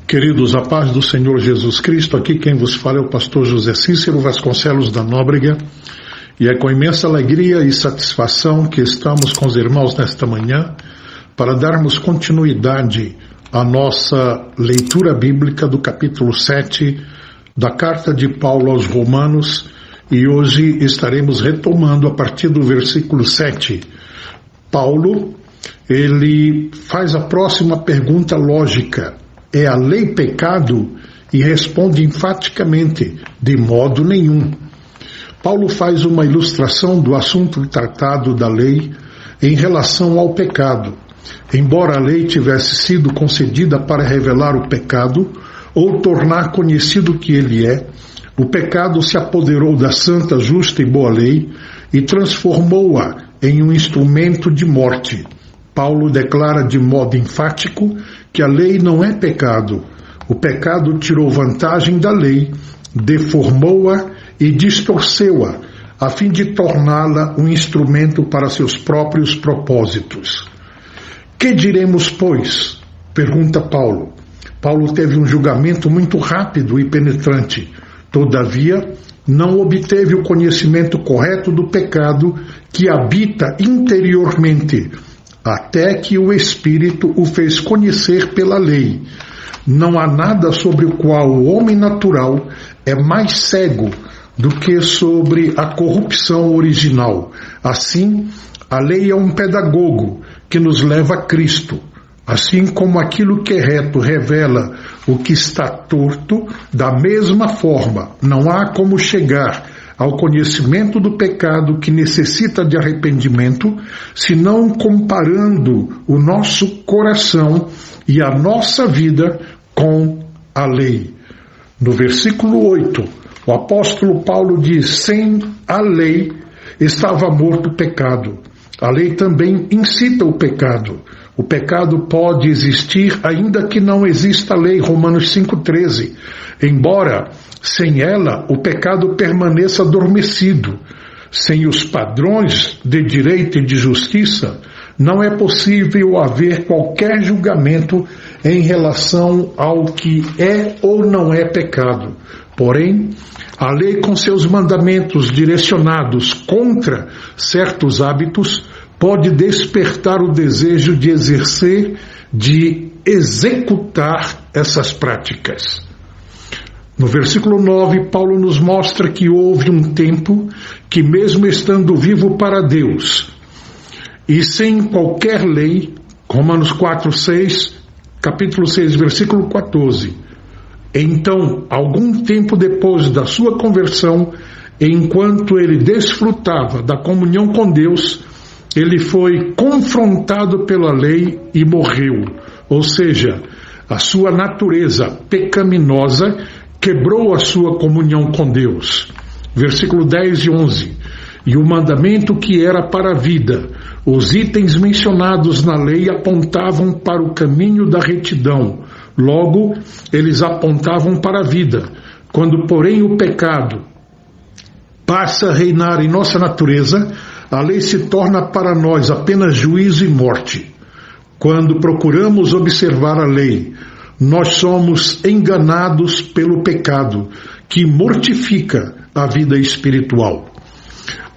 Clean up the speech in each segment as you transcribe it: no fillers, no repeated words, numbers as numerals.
Queridos, a paz do Senhor Jesus Cristo, aqui quem vos fala é o pastor José Cícero Vasconcelos da Nóbrega, e é com imensa alegria e satisfação que estamos com os irmãos nesta manhã para darmos continuidade à nossa leitura bíblica do capítulo 7 da carta de Paulo aos Romanos, e hoje estaremos retomando a partir do versículo 7. Paulo, ele faz a próxima pergunta lógica: é a lei pecado? E responde enfaticamente: de modo nenhum. Paulo faz uma ilustração do assunto tratado da lei em relação ao pecado. Embora a lei tivesse sido concedida para revelar o pecado ou tornar conhecido o que ele é, o pecado se apoderou da santa, justa e boa lei e transformou-a em um instrumento de morte. Paulo declara de modo enfático que a lei não é pecado. O pecado tirou vantagem da lei, deformou-a e distorceu-a, a fim de torná-la um instrumento para seus próprios propósitos. Que diremos, pois? Pergunta Paulo. Paulo teve um julgamento muito rápido e penetrante. Todavia, não obteve o conhecimento correto do pecado que habita interiormente, até que o Espírito o fez conhecer pela lei. Não há nada sobre o qual o homem natural é mais cego do que sobre a corrupção original. Assim, a lei é um pedagogo que nos leva a Cristo. Assim como aquilo que é reto revela o que está torto, da mesma forma, não há como chegar ao conhecimento do pecado que necessita de arrependimento, senão comparando o nosso coração e a nossa vida com a lei. No versículo 8, o apóstolo Paulo diz: sem a lei estava morto o pecado. A lei também incita o pecado. O pecado pode existir ainda que não exista a lei, Romanos 5,13. Embora sem ela o pecado permaneça adormecido. Sem os padrões de direito e de justiça, não é possível haver qualquer julgamento em relação ao que é ou não é pecado. Porém, a lei com seus mandamentos direcionados contra certos hábitos pode despertar o desejo de exercer, de executar essas práticas. No versículo 9, Paulo nos mostra que houve um tempo que, mesmo estando vivo para Deus e sem qualquer lei, Romanos 4:6, capítulo 6, versículo 14, então, algum tempo depois da sua conversão, enquanto ele desfrutava da comunhão com Deus, ele foi confrontado pela lei e morreu. Ou seja, a sua natureza pecaminosa quebrou a sua comunhão com Deus. Versículo 10 e 11. E o mandamento que era para a vida, os itens mencionados na lei apontavam para o caminho da retidão. Logo, eles apontavam para a vida. Quando, porém, o pecado passa a reinar em nossa natureza, a lei se torna para nós apenas juízo e morte. Quando procuramos observar a lei, nós somos enganados pelo pecado, que mortifica a vida espiritual.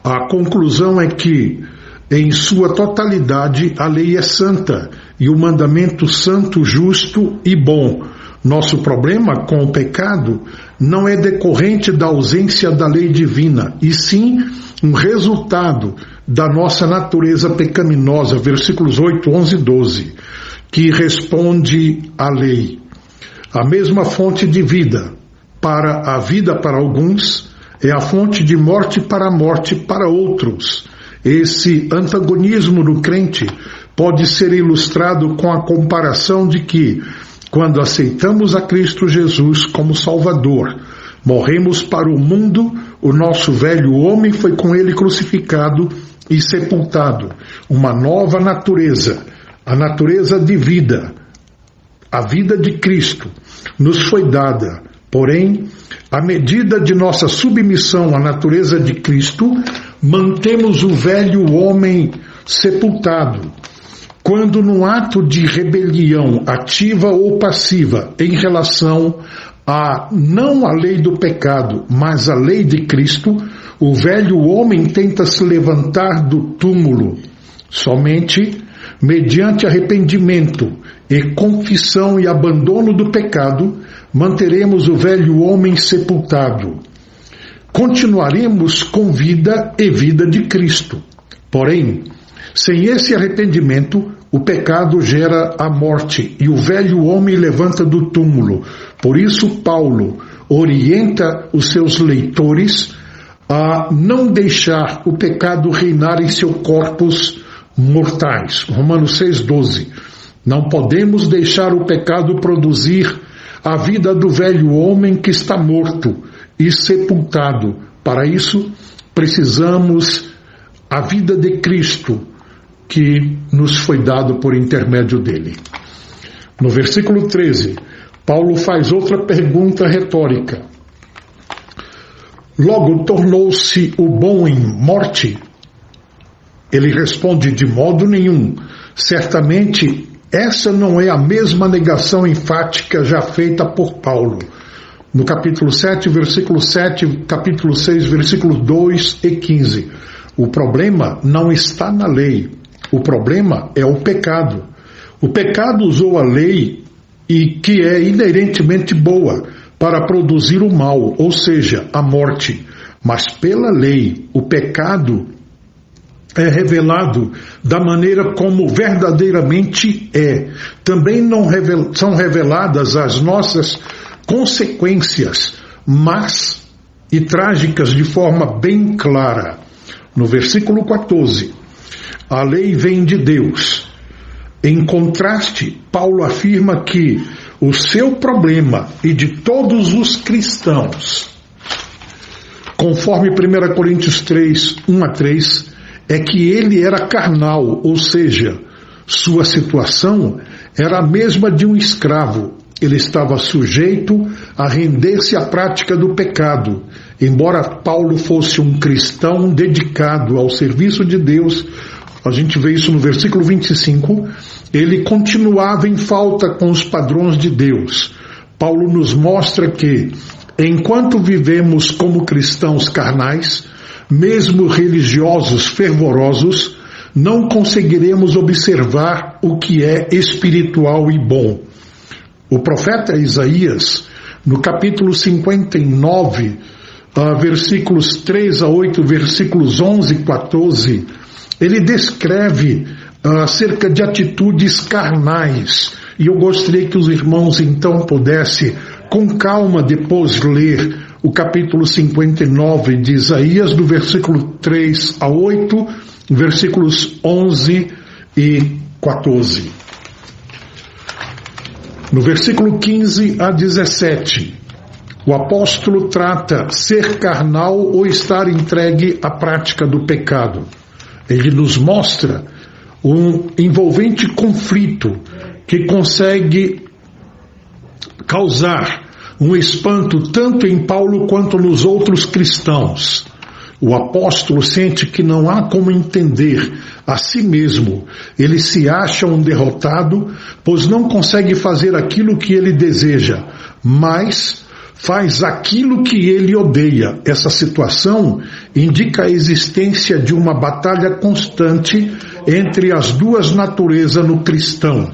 A conclusão é que, em sua totalidade, a lei é santa e o mandamento santo, justo e bom. Nosso problema com o pecado não é decorrente da ausência da lei divina, e sim um resultado da nossa natureza pecaminosa, versículos 8, 11 e 12, que responde à lei. A mesma fonte de vida para a vida para alguns é a fonte de morte para a morte para outros. Esse antagonismo no crente pode ser ilustrado com a comparação de que, quando aceitamos a Cristo Jesus como Salvador, morremos para o mundo, o nosso velho homem foi com ele crucificado e sepultado. Uma nova natureza, a natureza de vida, a vida de Cristo, nos foi dada. Porém, à medida de nossa submissão à natureza de Cristo, mantemos o velho homem sepultado. quando num ato de rebelião ativa ou passiva em relação não à lei do pecado, mas à lei de Cristo, o velho homem tenta se levantar do túmulo. Somente mediante arrependimento e confissão e abandono do pecado, manteremos o velho homem sepultado. Continuaremos com vida e vida de Cristo. Porém, sem esse arrependimento, o pecado gera a morte e o velho homem levanta do túmulo. Por isso, Paulo orienta os seus leitores a não deixar o pecado reinar em seus corpos mortais. Romanos 6,12. Não podemos deixar o pecado produzir a vida do velho homem que está morto e sepultado. Para isso, precisamos a vida de Cristo, que nos foi dado por intermédio dele. No versículo 13, Paulo faz outra pergunta retórica. Logo, tornou-se o bom em morte? Ele responde: de modo nenhum. Certamente, essa não é a mesma negação enfática já feita por Paulo. No capítulo 7, versículo 7, capítulo 6, versículos 2 e 15. O problema não está na lei. O problema é o pecado. O pecado usou a lei, e que é inerentemente boa, para produzir o mal, ou seja, a morte. Mas pela lei, o pecado é revelado da maneira como verdadeiramente é. Também não são reveladas as nossas consequências, mas e trágicas de forma bem clara. No versículo 14, a lei vem de Deus. Em contraste, Paulo afirma que o seu problema e de todos os cristãos, conforme 1 Coríntios 3, 1-3, é que ele era carnal, ou seja, sua situação era a mesma de um escravo. Ele estava sujeito a render-se à prática do pecado. Embora Paulo fosse um cristão dedicado ao serviço de Deus, a gente vê isso no versículo 25, ele continuava em falta com os padrões de Deus. Paulo nos mostra que, enquanto vivemos como cristãos carnais, mesmo religiosos fervorosos, não conseguiremos observar o que é espiritual e bom. O profeta Isaías, no capítulo 59, versículos 3-8, versículos 11 e 14, ele descreve acerca de atitudes carnais. E eu gostaria que os irmãos então pudessem, com calma, depois ler o capítulo 59 de Isaías, do versículo 3-8, versículos 11 e 14. No versículo 15-17, o apóstolo trata ser carnal ou estar entregue à prática do pecado. Ele nos mostra um envolvente conflito que consegue causar um espanto tanto em Paulo quanto nos outros cristãos. O apóstolo sente que não há como entender a si mesmo. Ele se acha um derrotado, pois não consegue fazer aquilo que ele deseja, mas faz aquilo que ele odeia. Essa situação indica a existência de uma batalha constante entre as duas naturezas no cristão.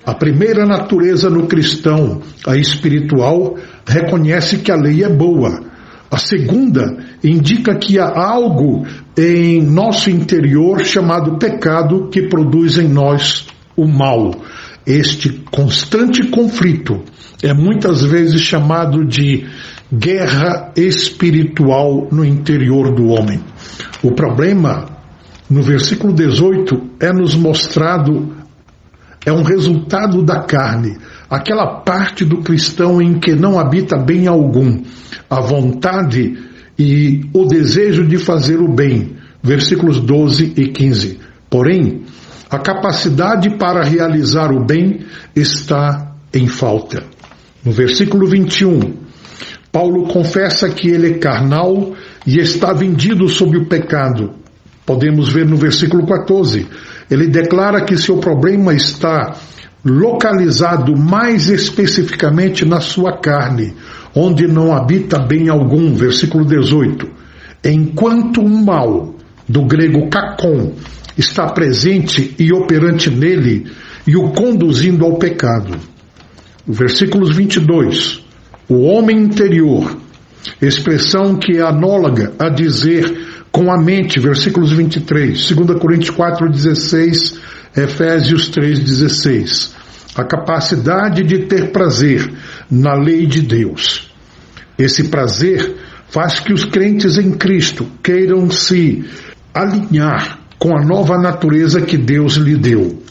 A primeira natureza no cristão, a espiritual, reconhece que a lei é boa. A segunda indica que há algo em nosso interior chamado pecado que produz em nós o mal. Este constante conflito é muitas vezes chamado de guerra espiritual no interior do homem. O problema, no versículo 18, é nos mostrado, é um resultado da carne, aquela parte do cristão em que não habita bem algum, a vontade e o desejo de fazer o bem, versículos 12 e 15. Porém, a capacidade para realizar o bem está em falta. No versículo 21, Paulo confessa que ele é carnal e está vendido sob o pecado. Podemos ver no versículo 14, ele declara que seu problema está localizado mais especificamente na sua carne, onde não habita bem algum, versículo 18. Enquanto o mal, do grego kakon, está presente e operante nele e o conduzindo ao pecado. Versículos 22. O homem interior, expressão que é análoga a dizer com a mente, versículos 23, 2 Coríntios 4,16, Efésios 3,16. A capacidade de ter prazer na lei de Deus. Esse prazer faz que os crentes em Cristo queiram se alinhar com a nova natureza que Deus lhe deu.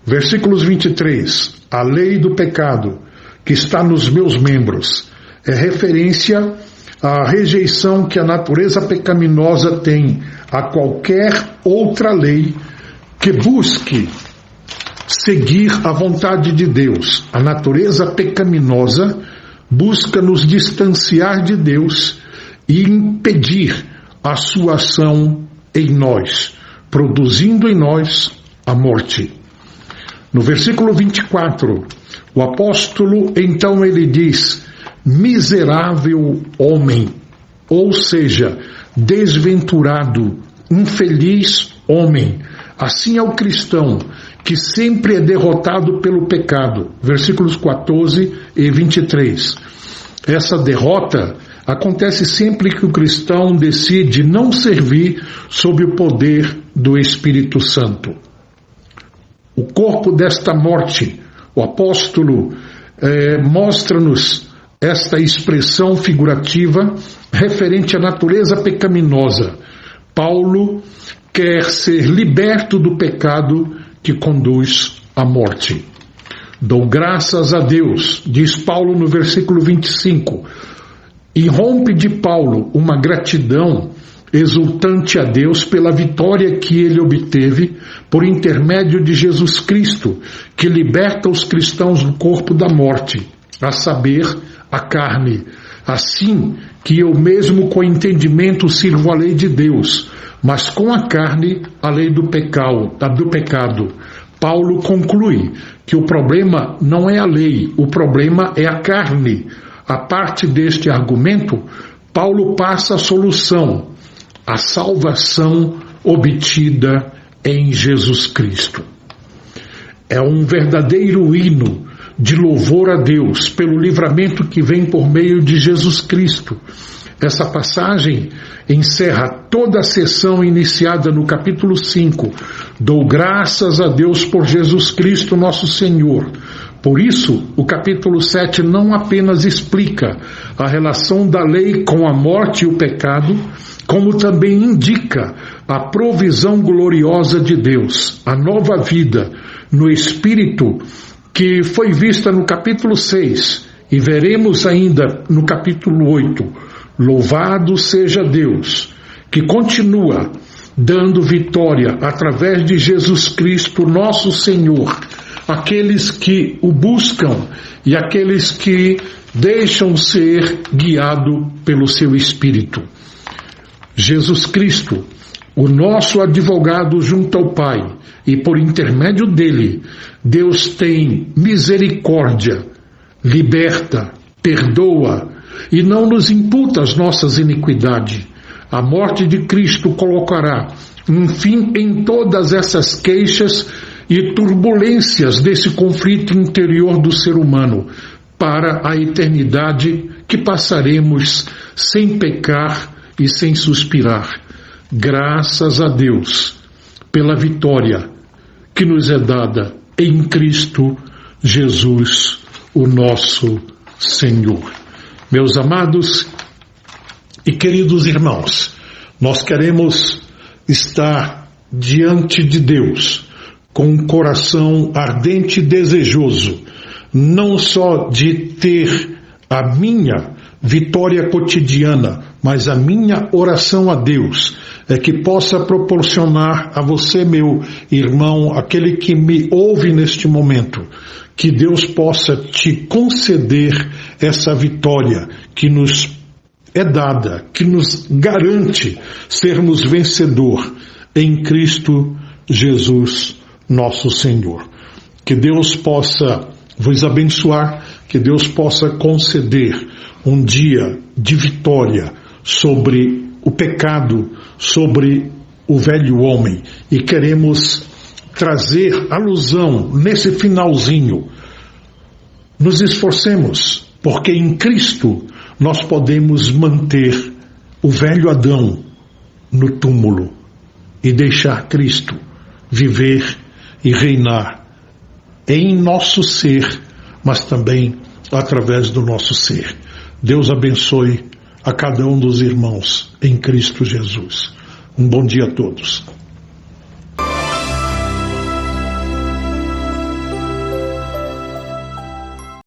Versículos 23. A lei do pecado que está nos meus membros é referência à rejeição que a natureza pecaminosa tem a qualquer outra lei que busque seguir a vontade de Deus. A natureza pecaminosa busca nos distanciar de Deus e impedir a sua ação em nós, produzindo em nós a morte. No versículo 24, o apóstolo, então ele diz, miserável homem, ou seja, desventurado, infeliz homem. Assim é o cristão, que sempre é derrotado pelo pecado. Versículos 14 e 23. Essa derrota acontece sempre que o cristão decide não servir sob o poder do Espírito Santo. O corpo desta morte, o apóstolo mostra-nos esta expressão figurativa referente à natureza pecaminosa. Paulo quer ser liberto do pecado que conduz à morte. Dou graças a Deus, diz Paulo no versículo 25, e rompe de Paulo uma gratidão exultante a Deus pela vitória que ele obteve por intermédio de Jesus Cristo, que liberta os cristãos do corpo da morte, a saber, a carne. Assim que eu mesmo com entendimento sirvo a lei de Deus, mas com a carne a lei do pecado. Paulo conclui que o problema não é a lei, o problema é a carne. A parte deste argumento, Paulo passa a solução, a salvação obtida em Jesus Cristo. É um verdadeiro hino de louvor a Deus pelo livramento que vem por meio de Jesus Cristo. Essa passagem encerra toda a sessão iniciada no capítulo 5. Dou graças a Deus por Jesus Cristo nosso Senhor. Por isso, o capítulo 7 não apenas explica a relação da lei com a morte e o pecado, como também indica a provisão gloriosa de Deus, a nova vida no Espírito que foi vista no capítulo 6 e veremos ainda no capítulo 8. Louvado seja Deus, que continua dando vitória através de Jesus Cristo, nosso Senhor, aqueles que o buscam e aqueles que deixam ser guiado pelo seu Espírito. Jesus Cristo, o nosso advogado junto ao Pai, e por intermédio dele, Deus tem misericórdia, liberta, perdoa e não nos imputa as nossas iniquidades. A morte de Cristo colocará um fim em todas essas queixas e turbulências desse conflito interior do ser humano, para a eternidade que passaremos sem pecar e sem suspirar. Graças a Deus pela vitória que nos é dada em Cristo Jesus, o nosso Senhor. Meus amados e queridos irmãos, nós queremos estar diante de Deus com um coração ardente e desejoso, não só de ter a minha vitória cotidiana, mas a minha oração a Deus é que possa proporcionar a você, meu irmão, aquele que me ouve neste momento, que Deus possa te conceder essa vitória que nos é dada, que nos garante sermos vencedor em Cristo Jesus, nosso Senhor. Que Deus possa vos abençoar, que Deus possa conceder um dia de vitória sobre o pecado, sobre o velho homem. E queremos trazer alusão nesse finalzinho. Nos esforcemos, porque em Cristo nós podemos manter o velho Adão no túmulo e deixar Cristo viver e reinar em nosso ser, mas também através do nosso ser. Deus abençoe a cada um dos irmãos em Cristo Jesus. Um bom dia a todos.